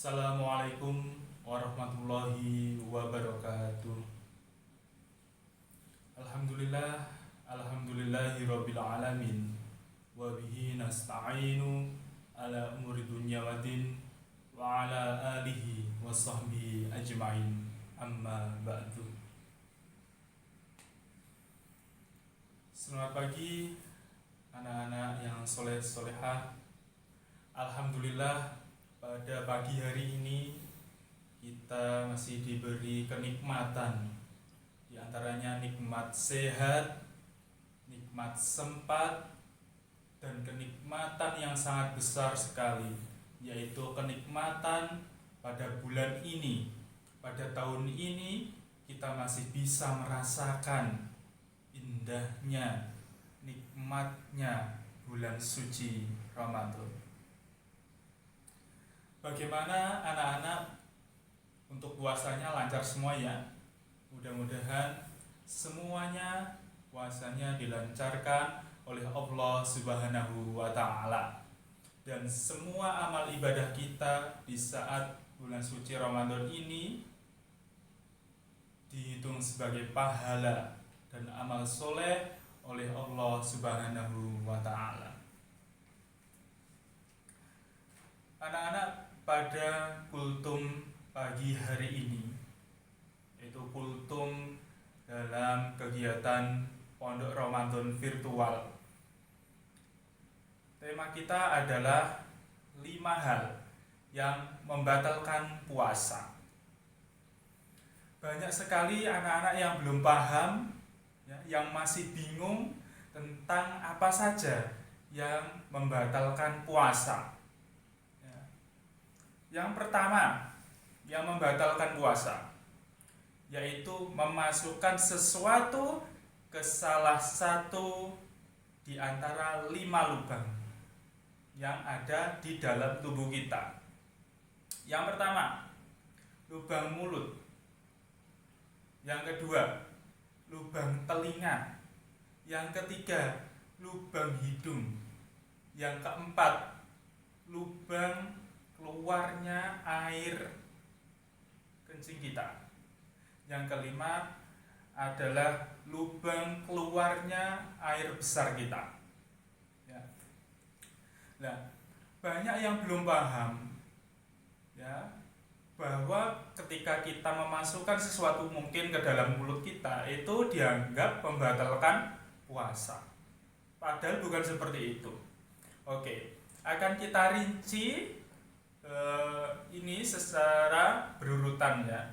Assalamualaikum warahmatullahi wabarakatuh. Alhamdulillah, alhamdulillahirabbil alamin. Wa bihi nasta'inu ala umuri dunya waddin wa ala alihi wa sahbihi ajma'in. Amma ba'du. Selamat pagi anak-anak yang soleh-solehah. Alhamdulillah, pada pagi hari ini kita masih diberi kenikmatan, di antaranya nikmat sehat, nikmat sempat, dan kenikmatan yang sangat besar sekali, yaitu kenikmatan pada bulan ini, pada tahun ini kita masih bisa merasakan indahnya, nikmatnya bulan suci Ramadan. Bagaimana anak-anak untuk puasanya lancar semua ya? Mudah-mudahan semuanya puasanya dilancarkan oleh Allah Subhanahu wa Ta'ala, dan semua amal ibadah kita di saat bulan suci Ramadan ini dihitung sebagai pahala dan amal soleh oleh Allah Subhanahu wa Ta'ala. Anak-anak, pada kultum pagi hari ini, yaitu kultum dalam kegiatan Pondok Ramadan virtual, tema kita adalah 5 hal yang membatalkan puasa. Banyak sekali anak-anak yang belum paham, yang masih bingung tentang apa saja yang membatalkan puasa. Yang pertama yang membatalkan puasa, yaitu memasukkan sesuatu ke salah satu di antara 5 lubang yang ada di dalam tubuh kita. Yang pertama, lubang mulut. Yang kedua, lubang telinga. Yang ketiga, lubang hidung. Yang keempat, lubang keluarnya air kencing kita. Yang kelima adalah lubang keluarnya air besar kita. Ya. Nah, banyak yang belum paham ya, bahwa ketika kita memasukkan sesuatu mungkin ke dalam mulut kita, itu dianggap membatalkan puasa. Padahal bukan seperti itu. Oke, akan kita rinci ini secara berurutan ya.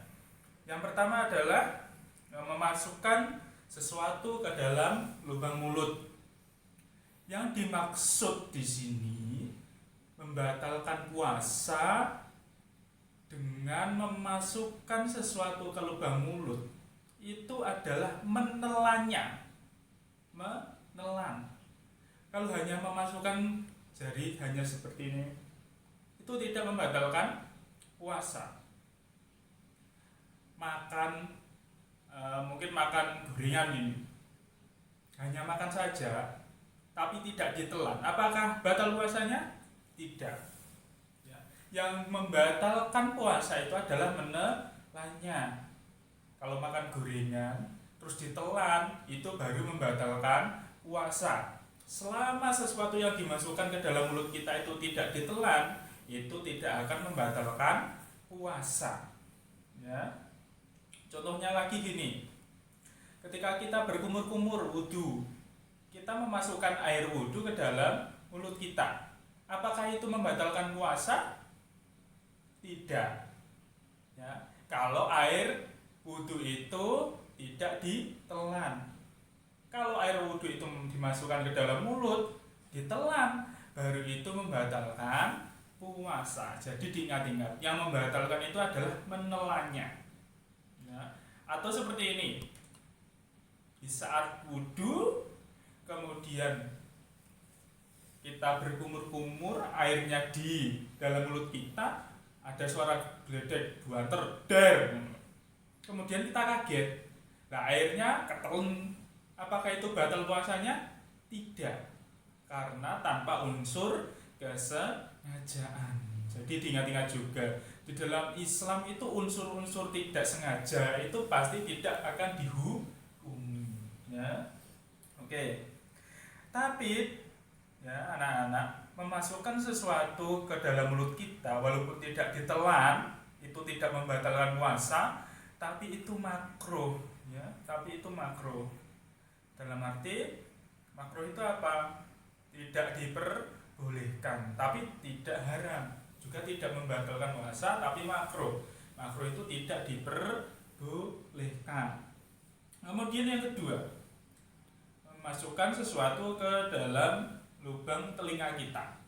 Yang pertama adalah memasukkan sesuatu ke dalam lubang mulut. Yang dimaksud di sini membatalkan puasa dengan memasukkan sesuatu ke lubang mulut itu adalah menelannya. Menelan. Kalau hanya memasukkan jari hanya seperti ini, itu tidak membatalkan puasa. Mungkin makan gorengan ini, hanya makan saja tapi tidak ditelan, apakah batal puasanya? Tidak ya. Yang membatalkan puasa itu adalah menelannya. Kalau makan gorengan terus ditelan, itu baru membatalkan puasa. Selama sesuatu yang dimasukkan ke dalam mulut kita itu tidak ditelan, itu tidak akan membatalkan puasa ya. Contohnya lagi gini, ketika kita berkumur-kumur wudhu, kita memasukkan air wudhu ke dalam mulut kita, apakah itu membatalkan puasa? Tidak ya. Kalau air wudhu itu tidak ditelan. Kalau air wudhu itu dimasukkan ke dalam mulut, ditelan, baru itu membatalkan puasa. Jadi diingat-ingat, yang membatalkan itu adalah menelannya ya. Atau seperti ini, di saat wudhu kemudian kita berkumur-kumur, airnya di dalam mulut kita, ada suara gledek, buanter, der, kemudian kita kaget, nah airnya ketelen, apakah itu batal puasanya? Tidak, karena tanpa unsur kesengajaan. Jadi diingat-ingat juga, di dalam Islam itu unsur-unsur tidak sengaja itu pasti tidak akan dihukumi, ya. Oke. Tapi ya anak-anak, memasukkan sesuatu ke dalam mulut kita walaupun tidak ditelan itu tidak membatalkan puasa, tapi itu makruh, ya. Tapi itu makruh. Dalam arti makruh itu apa? Tidak diperbolehkan, tapi tidak haram, juga tidak membatalkan puasa, tapi makruh. Makruh itu tidak diperbolehkan. Kemudian yang kedua, memasukkan sesuatu ke dalam lubang telinga kita,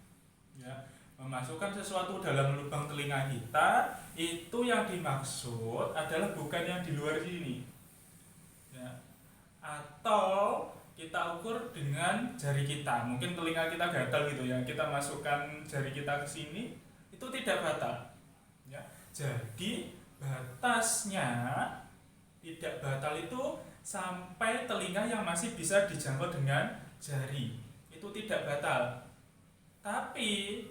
ya. Memasukkan sesuatu dalam lubang telinga kita itu yang dimaksud adalah bukan yang di luar sini, ya. Atau kita ukur dengan jari kita, mungkin telinga kita gatal gitu ya, kita masukkan jari kita ke sini itu tidak batal, ya. Jadi batasnya tidak batal itu sampai telinga yang masih bisa dijangkau dengan jari, itu tidak batal. Tapi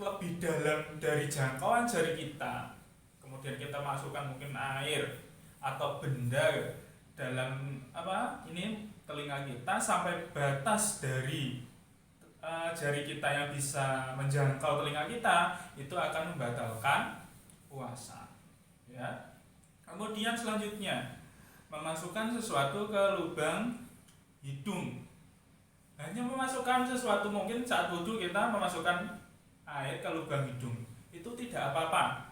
lebih dalam dari jangkauan jari kita, kemudian kita masukkan mungkin air atau benda dalam ini telinga kita sampai batas dari jari kita yang bisa menjangkau telinga kita, itu akan membatalkan puasa, ya. Kemudian selanjutnya, memasukkan sesuatu ke lubang hidung. Hanya memasukkan sesuatu, mungkin saat wudhu kita memasukkan air ke lubang hidung, itu tidak apa-apa.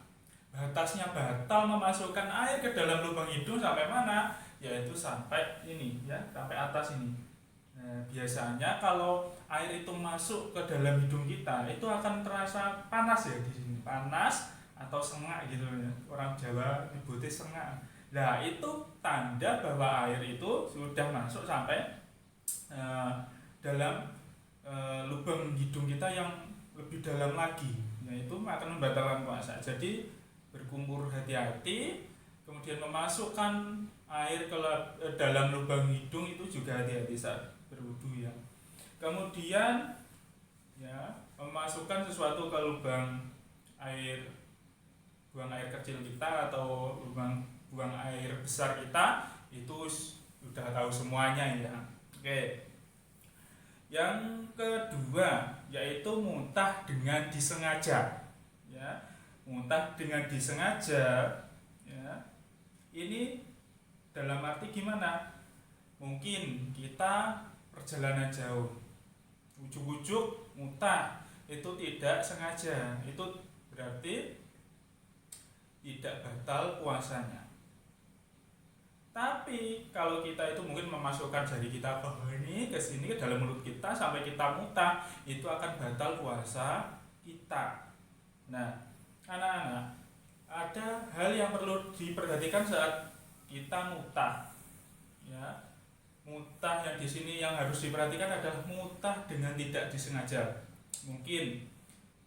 Batasnya batal memasukkan air ke dalam lubang hidung sampai mana? Yaitu sampai ini, ya, sampai atas ini. Nah, biasanya kalau air itu masuk ke dalam hidung kita, itu akan terasa panas ya di sini, panas atau sengak gitu ya. Orang Jawa nyebutnya sengak. Nah, itu tanda bahwa air itu sudah masuk sampai dalam lubang hidung kita yang lebih dalam lagi, yaitu akan membatalkan puasa. Jadi berkumur hati-hati, kemudian memasukkan air ke dalam lubang hidung itu juga hati-hati saat berwudu, ya. Kemudian ya, memasukkan sesuatu ke lubang air, buang air kecil kita atau lubang buang air besar kita, itu sudah tahu semuanya, ya. Oke. Yang kedua yaitu muntah dengan disengaja, ya. Muntah dengan disengaja, ya. Ini dalam arti gimana? Mungkin kita perjalanan jauh, ujuk-ujuk muntah, itu tidak sengaja, itu berarti tidak batal puasanya. Tapi kalau kita itu mungkin memasukkan jari kita ke sini ke dalam mulut kita sampai kita muntah, itu akan batal puasa kita. Nah, anak-anak, ada hal yang perlu diperhatikan saat kita muntah, ya. Muntah yang di sini yang harus diperhatikan adalah muntah dengan tidak disengaja. Mungkin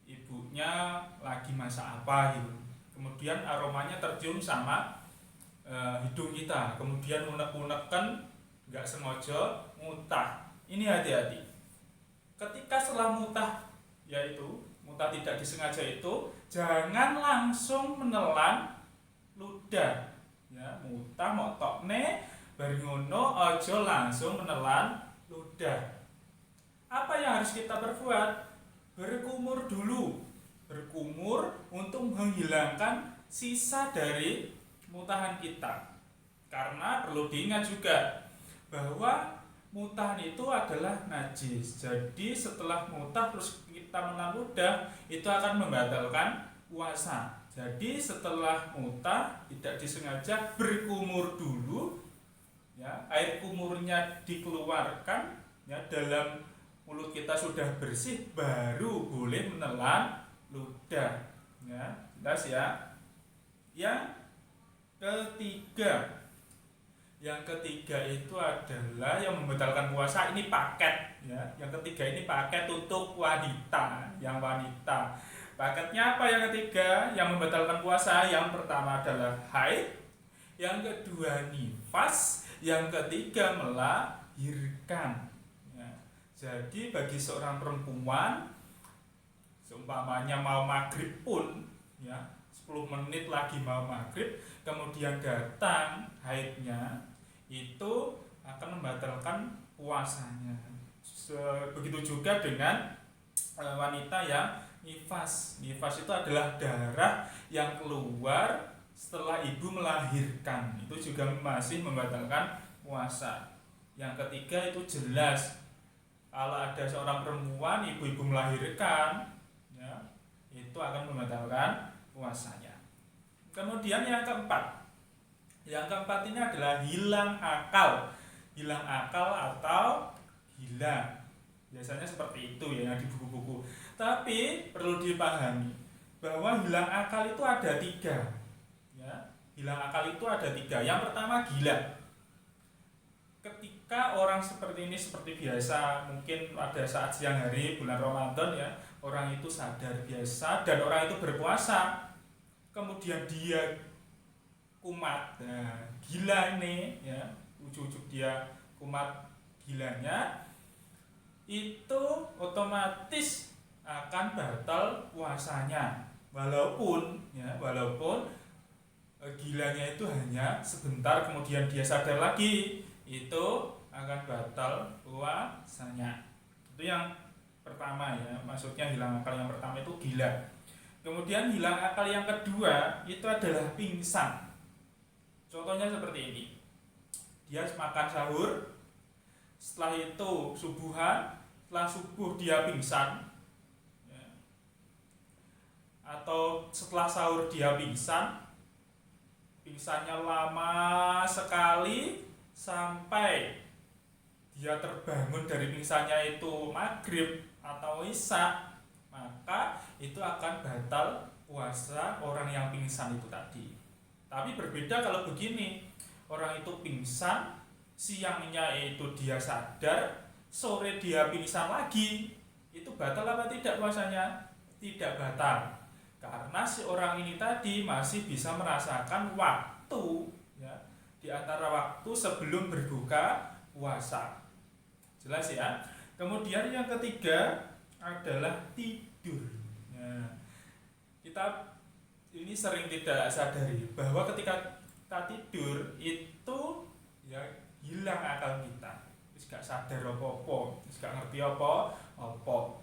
ibunya lagi masak apa gitu, kemudian aromanya tercium sama hidung kita, kemudian unek-unek kan nggak sengaja muntah. Ini hati-hati. Ketika setelah muntah, yaitu muntah tidak disengaja itu, jangan langsung menelan ludah, ya. Muntah motokne bareng ngono, ojo langsung menelan ludah. Apa yang harus kita perbuat? Berkumur dulu, berkumur untuk menghilangkan sisa dari muntahan kita. Karena perlu diingat juga bahwa muntahan itu adalah najis. Jadi setelah muntah terus kita menelan ludah, itu akan membatalkan puasa. Jadi setelah muntah tidak disengaja, berkumur dulu, ya. Air kumurnya dikeluarkan, ya, dalam mulut kita sudah bersih, baru boleh menelan ludah, ya. Jelas ya. Yang ketiga itu adalah yang membatalkan puasa, ini paket, ya. Yang ketiga ini paket untuk wanita, yang wanita. Paketnya apa yang ketiga yang membatalkan puasa? Yang pertama adalah haid, yang kedua nifas, yang ketiga melahirkan, ya. Jadi bagi seorang perempuan, seumpamanya mau maghrib pun, ya, 10 menit lagi mau maghrib, kemudian datang haidnya, itu akan membatalkan puasanya. Begitu juga dengan wanita yang nifas. Nifas itu adalah darah yang keluar setelah ibu melahirkan, itu juga masih membatalkan puasa. Yang ketiga itu jelas, kalau ada seorang perempuan ibu-ibu melahirkan, ya, itu akan membatalkan puasanya. Kemudian yang keempat ini adalah hilang akal. Hilang akal atau gila, biasanya seperti itu ya di buku-buku. Tapi perlu dipahami bahwa hilang akal itu ada 3. Ya, hilang akal itu ada 3. Yang pertama gila. Ketika orang seperti ini seperti biasa, mungkin pada saat siang hari bulan Ramadan ya, orang itu sadar biasa dan orang itu berpuasa, kemudian dia kumat, nah, gila ini ya, ujuk-ujuk dia kumat gilanya, itu otomatis akan batal puasanya, walaupun gilanya itu hanya sebentar, kemudian dia sadar lagi, itu akan batal puasanya. Itu yang pertama ya, maksudnya hilang akal yang pertama itu gila. Kemudian hilang akal yang kedua itu adalah pingsan. Contohnya seperti ini, dia makan sahur, setelah itu subuhan, setelah subuh dia pingsan, ya. Atau setelah sahur dia pingsan, pingsannya lama sekali sampai dia terbangun dari pingsannya itu maghrib atau isya, maka itu akan batal puasa orang yang pingsan itu tadi. Tapi berbeda kalau begini, orang itu pingsan, siangnya itu dia sadar, sore dia pingsan lagi, itu batal apa tidak puasanya? Tidak batal, karena si orang ini tadi masih bisa merasakan waktu ya, di antara waktu sebelum berbuka puasa. Jelas ya. Kemudian yang ketiga adalah tidur. Nah, kita ini sering tidak sadari bahwa ketika kita tidur itu ya hilang akal kita, terus gak sadar apa-apa, terus gak ngerti apa-apa.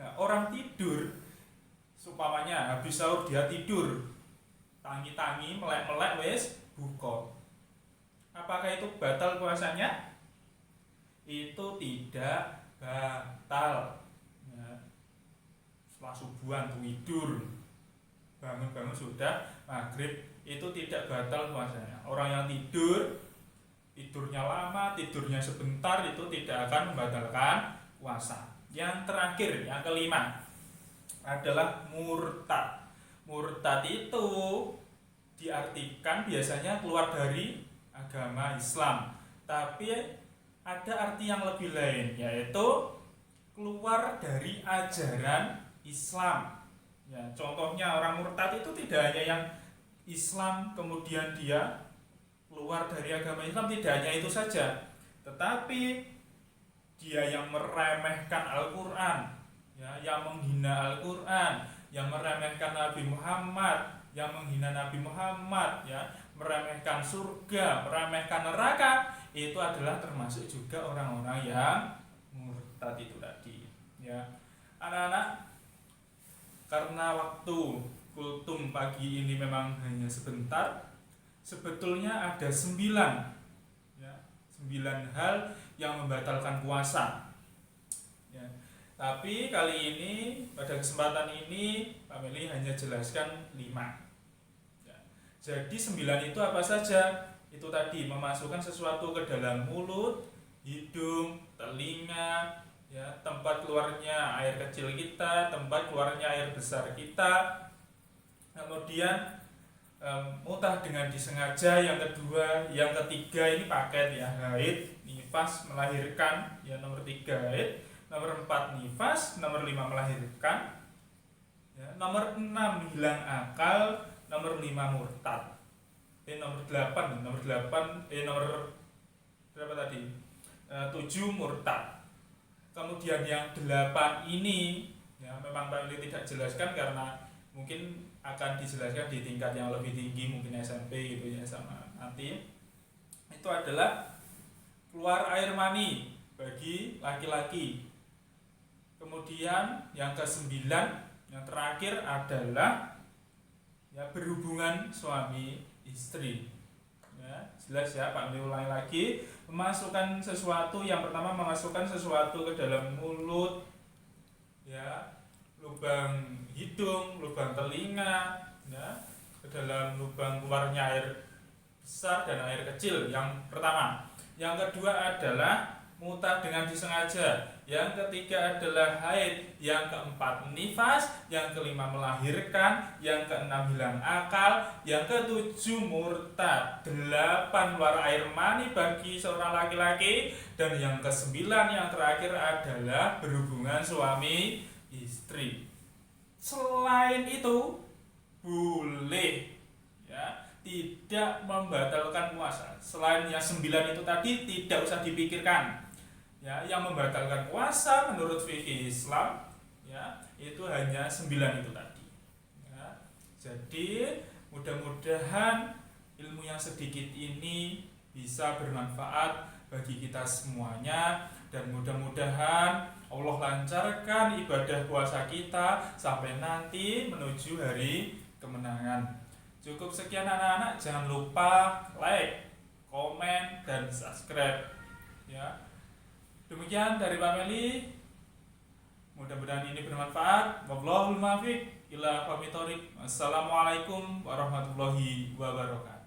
Nah, orang tidur, supamanya habis sahur dia tidur, tangi-tangi, melek-melek, wis buka. Apakah itu batal puasanya? Itu tidak batal. Ya. Setelah subuhan tidur, bangun-bangun sudah maghrib, itu tidak batal puasanya. Orang yang tidurnya lama, tidurnya sebentar, itu tidak akan membatalkan puasa. Yang terakhir, yang kelima adalah murtad. Murtad itu diartikan biasanya keluar dari agama Islam, tapi ada arti yang lebih lain, yaitu keluar dari ajaran Islam. Ya, contohnya orang murtad itu tidak hanya yang Islam kemudian dia keluar dari agama Islam, tidak hanya itu saja, tetapi dia yang meremehkan Al-Quran, ya, yang menghina Al-Quran, yang meremehkan Nabi Muhammad, yang menghina Nabi Muhammad, ya, meremehkan surga, meremehkan neraka, itu adalah termasuk juga orang-orang yang murtad itu tadi. Ya, anak-anak, karena waktu kultum pagi ini memang hanya sebentar, sebetulnya ada 9 hal yang membatalkan puasa. Ya. Tapi kali ini, pada kesempatan ini, Pak Meli hanya jelaskan 5. Ya. Jadi 9 itu apa saja? Itu tadi, memasukkan sesuatu ke dalam mulut, hidung, telinga, ya, tempat keluarnya air kecil kita, tempat keluarnya air besar kita, kemudian muntah dengan disengaja, yang kedua, yang ketiga ini paket ya, haid, nifas, melahirkan, ya, nomor 3 haid, nomor 4 nifas, nomor 5 melahirkan, ya, nomor 6 hilang akal, nomor 5 murtad, nomor 8 nomor berapa tadi? 7 murtad. Kemudian yang 8 ini ya memang Pak Ili tidak jelaskan karena mungkin akan dijelaskan di tingkat yang lebih tinggi, mungkin SMP gitu ya sama nanti. Itu adalah keluar air mani bagi laki-laki. Kemudian yang ke-9, yang terakhir adalah ya berhubungan suami istri. Ya, jelas ya, Pak ulangi lagi. Memasukkan sesuatu, yang pertama memasukkan sesuatu ke dalam mulut, ya, lubang hidung, lubang telinga, ya, ke dalam lubang keluarnya air besar dan air kecil. Yang pertama. Yang kedua adalah muntah dengan disengaja. Yang ketiga adalah haid. Yang keempat nifas. Yang kelima melahirkan. Yang keenam hilang akal. Yang ketujuh murtad. 8 keluar air mani bagi seorang laki-laki. Dan yang ke-9 yang terakhir adalah berhubungan suami istri. Selain itu boleh ya tidak membatalkan puasa. Selain yang 9 itu tadi tidak usah dipikirkan. Ya, yang membatalkan puasa menurut fikih Islam ya itu hanya 9 itu tadi. Ya, jadi mudah-mudahan ilmu yang sedikit ini bisa bermanfaat bagi kita semuanya, dan mudah-mudahan Allah lancarkan ibadah puasa kita sampai nanti menuju hari kemenangan. Cukup sekian anak-anak, jangan lupa like, komen, dan subscribe ya. Demikian dari Pak Meli. Mudah-mudahan ini bermanfaat. Wallahul muwaffiq ila aqwamit thoriq. Assalamualaikum warahmatullahi wabarakatuh.